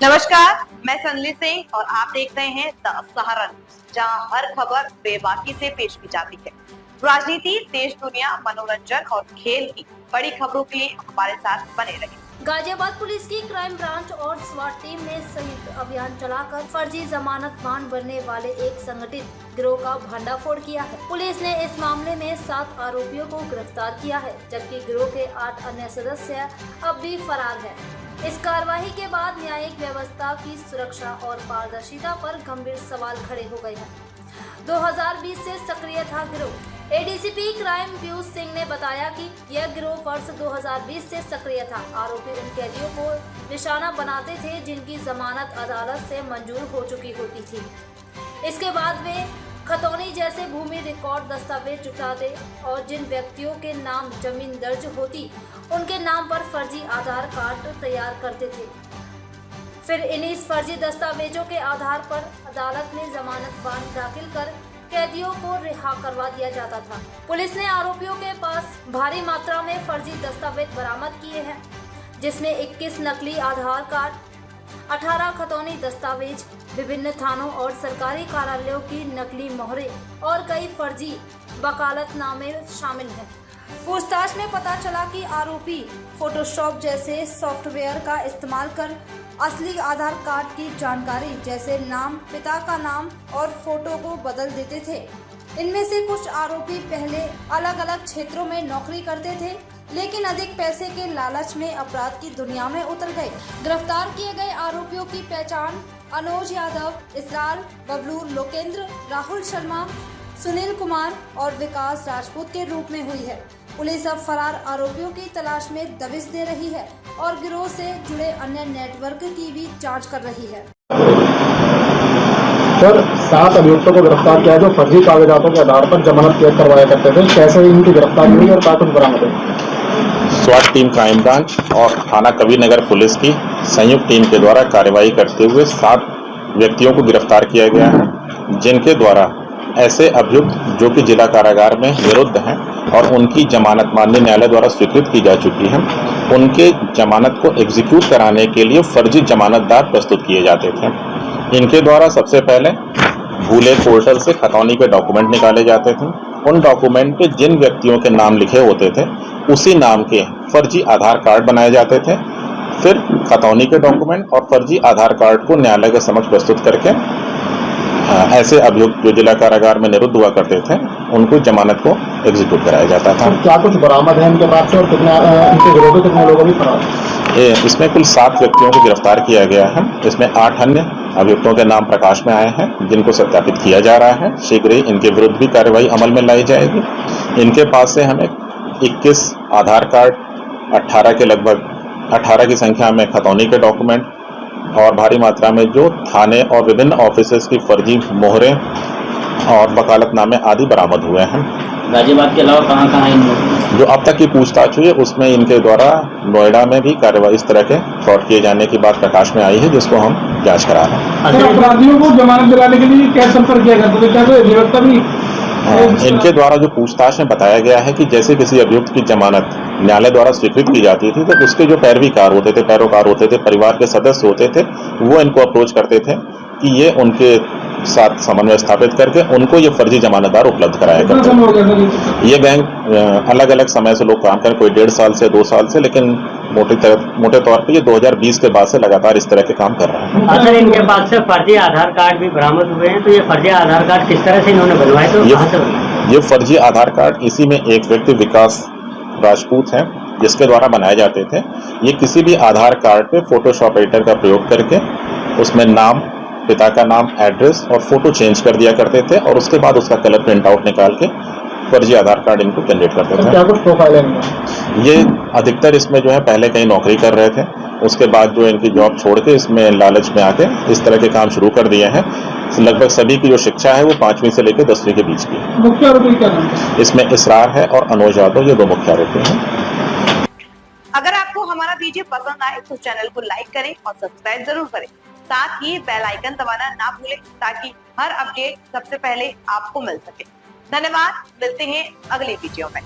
नमस्कार, मैं संजली सिंह और आप देख रहे हैं द सहारा न्यूज, जहां हर खबर बेबाकी से पेश की जाती है। राजनीति, देश दुनिया, मनोरंजन और खेल की बड़ी खबरों के लिए हमारे साथ बने रहें। गाजियाबाद पुलिस की क्राइम ब्रांच और स्वाट टीम ने संयुक्त अभियान चलाकर फर्जी जमानत बांड बनने वाले एक संगठित गिरोह का भंडाफोड़ किया है। पुलिस ने इस मामले में 7 आरोपियों को गिरफ्तार किया है, जबकि गिरोह के 8 अन्य सदस्य अब भी फरार हैं। इस कार्रवाई के बाद न्यायिक व्यवस्था की सुरक्षा और पारदर्शिता पर गंभीर सवाल खड़े हो गए हैं। 2020 से सक्रिय था गिरोह। एडीसीपी क्राइम पीयूष सिंह ने बताया कि यह गिरोह वर्ष 2020 से सक्रिय था। आरोपी उन कैदियों को निशाना बनाते थे जिनकी जमानत अदालत से मंजूर हो चुकी होती थी। इसके बाद वे खतौनी जैसे भूमि रिकॉर्ड दस्तावेज जुटाते और जिन व्यक्तियों के नाम जमीन दर्ज होती उनके नाम पर फर्जी आधार कार्ड तैयार करते थे। फिर इन्हीं फर्जी दस्तावेजों के आधार पर अदालत में जमानत बांड दाखिल कर कैदियों को रिहा करवा दिया जाता था। पुलिस ने आरोपियों के पास भारी मात्रा में फर्जी दस्तावेज बरामद किए हैं, जिसमें 21 नकली आधार कार्ड, 18 खतौनी दस्तावेज, विभिन्न थानों और सरकारी कार्यालयों की नकली मोहरें और कई फर्जी वकालतनामे शामिल हैं। पूछताछ में पता चला कि आरोपी फोटोशॉप जैसे सॉफ्टवेयर का इस्तेमाल कर असली आधार कार्ड की जानकारी जैसे नाम, पिता का नाम और फोटो को बदल देते थे। इनमें से कुछ आरोपी पहले अलग अलग क्षेत्रों में नौकरी करते थे, लेकिन अधिक पैसे के लालच में अपराध की दुनिया में उतर गए। गिरफ्तार किए गए आरोपियों की पहचान अनुज यादव, इसरार, बबलू, लोकेंद्र, राहुल शर्मा, सुनील कुमार और विकास राजपूत के रूप में हुई है। पुलिस अब फरार आरोपियों की तलाश में दबिश दे रही है और गिरोह से जुड़े अन्य नेटवर्क की भी जांच कर रही है। सर, 7 अभियुक्तों को गिरफ्तार किया जो फर्जी कागजातों के आधार पर जमानत कैद करवाया करते थे। कैसे इनकी गिरफ्तारी हुई और क्या कुछ बरामद है? स्वाट टीम क्राइम ब्रांच और थाना कबीरनगर पुलिस की संयुक्त टीम के द्वारा कार्रवाई करते हुए 7 व्यक्तियों को गिरफ्तार किया गया है, जिनके द्वारा ऐसे अभियुक्त जो कि जिला कारागार में विरुद्ध हैं और उनकी जमानत माननीय न्यायालय द्वारा स्वीकृत की जा चुकी है, उनके जमानत को एग्जीक्यूट कराने के लिए फर्जी जमानतदार प्रस्तुत किए जाते थे। इनके द्वारा सबसे पहले भूले पोर्टल से खतौनी के डॉक्यूमेंट निकाले जाते थे। उन डॉक्यूमेंट पे जिन व्यक्तियों के नाम लिखे होते थे उसी नाम के फर्जी आधार कार्ड बनाए जाते थे। फिर खतौनी के डॉक्यूमेंट और फर्जी आधार कार्ड को न्यायालय के समक्ष प्रस्तुत करके ऐसे अभियुक्त जो जिला कारागार में निरुद्ध हुआ करते थे उनको जमानत को एग्जीक्यूट कराया जाता था। क्या कुछ बरामद है इनके पास से और इनके गिरोह के कितने लोगों भी फरार? इसमें कुल 7 व्यक्तियों को गिरफ्तार किया गया है। इसमें 8 अन्य अभियुक्तों के नाम प्रकाश में आए हैं, जिनको सत्यापित किया जा रहा है। शीघ्र ही इनके विरुद्ध भी कार्रवाई अमल में लाई जाएगी। इनके पास से हमें 21 आधार कार्ड, 18 के लगभग 18 की संख्या में खतौनी के डॉक्यूमेंट और भारी मात्रा में जो थाने और विभिन्न ऑफिसेस की फर्जी मोहरें और वकालतनामे आदि बरामद हुए हैं। गाजियाबाद के अलावा कहाँ जो अब तक की पूछताछ हुई है उसमें इनके द्वारा नोएडा में भी कार्रवाई इस तरह के फ्रॉड किए जाने की बात प्रकाश में आई है, जिसको हम जांच करा रहे हैं। अपराधियों को जमानत दिलाने के लिए क्या संपर्क किया जाता है? क्या कोई अधिवक्ता भी? इनके द्वारा जो पूछताछ में बताया गया है कि जैसे किसी अभियुक्त की जमानत न्यायालय द्वारा स्वीकृत की जाती थी तो उसके जो पैरवीकार होते थे, पैरोकार होते थे, परिवार के सदस्य होते थे, वो इनको अप्रोच करते थे कि ये उनके साथ समन्वय स्थापित करके उनको ये फर्जी जमानतदार उपलब्ध कराया करते थे। ये गैंग अलग अलग समय से लोग काम करें, कोई 1.5 साल से 2 साल से, लेकिन मोटे तौर पे ये 2020 के बाद से लगातार इस तरह के काम कर रहे हैं। अगर इनके पास से फर्जी आधार कार्ड भी बरामद हुए हैं तो ये फर्जी आधार कार्ड किस तरह से इन्होंने बनवाए? तो ये फर्जी आधार कार्ड, इसी में एक व्यक्ति विकास राजपूत हैं जिसके द्वारा बनाए जाते थे। ये किसी भी आधार कार्ड पे फोटोशॉप एडिटर का प्रयोग करके उसमें नाम, पिता का नाम, एड्रेस और फोटो चेंज कर दिया करते थे और उसके बाद उसका कलर प्रिंट आउट निकाल के फर्जी आधार कार्ड इनको जनरेट करते थे। क्या कुछ प्रोफाइल है इनका? ये अधिकतर इसमें जो है पहले कहीं नौकरी कर रहे थे, उसके बाद जो इनकी जॉब छोड़ के इसमें लालच में आके इस तरह के काम शुरू कर दिए हैं। लगभग सभी की जो शिक्षा है वो 5वीं से लेकर 10वीं के बीच की है। मुख्य आरोपी क्या नाम है? इसमें इसरार है और अनुज यादव, ये 2 मुख्य आरोपी हैं। अगर आपको हमारा वीडियो पसंद आए तो चैनल को लाइक करें और सब्सक्राइब जरूर करें। साथ ही बेल आइकन दबाना ना भूलें ताकि हर अपडेट सबसे पहले आपको मिल सके। धन्यवाद, मिलते हैं अगले वीडियो में।